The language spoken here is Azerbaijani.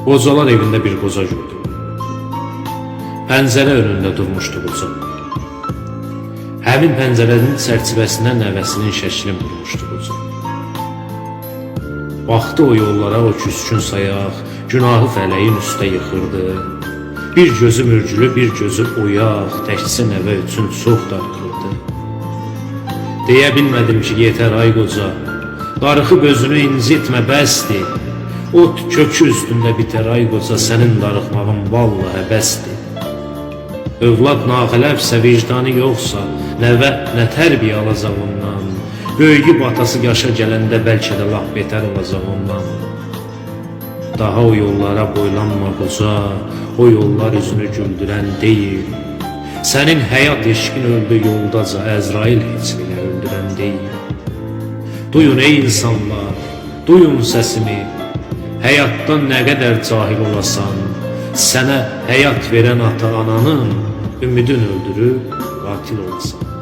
Qocalar evində bir qoca gördü. Pəncərə önündə durmuşdu qoca. Həmin pəncərənin çərçivəsindən nəvəsinin şəklini vurmuşdu qoca. Baxdı o yollara, o küskün sayaq, günahı fələyin üstə yıxırdı. Bir gözü mürgülü, bir gözü oyaq, təkcə nəvə üçün çox darıxırdı. Deyə bilmədim ki, yetər ay qoca, darıxıb özünü incitmə, bəsdir. Ot kökü üstündə bitər ay qoca, sənin darıxmağın vallahi bəsdir. Övlad naxələfsə, vicdanı yoxsa, nəvə nə tərbiyə alacaq ondan. Böyüyüb atası yaşa gələndə bəlkə də laf betər olacaq ondan. Daha o yollara boylanma qoca, o yollar üzünü güldürən deyil. Sənin həyat eşqin öldü yoldaca, Əzrail heç bilə öldürən deyil. Duyun ey insanlar, duyun səsimi, həyatdan nə qədər cahil olasan, sənə həyat verən ata-ananın ümidin öldürüb qatil olasan.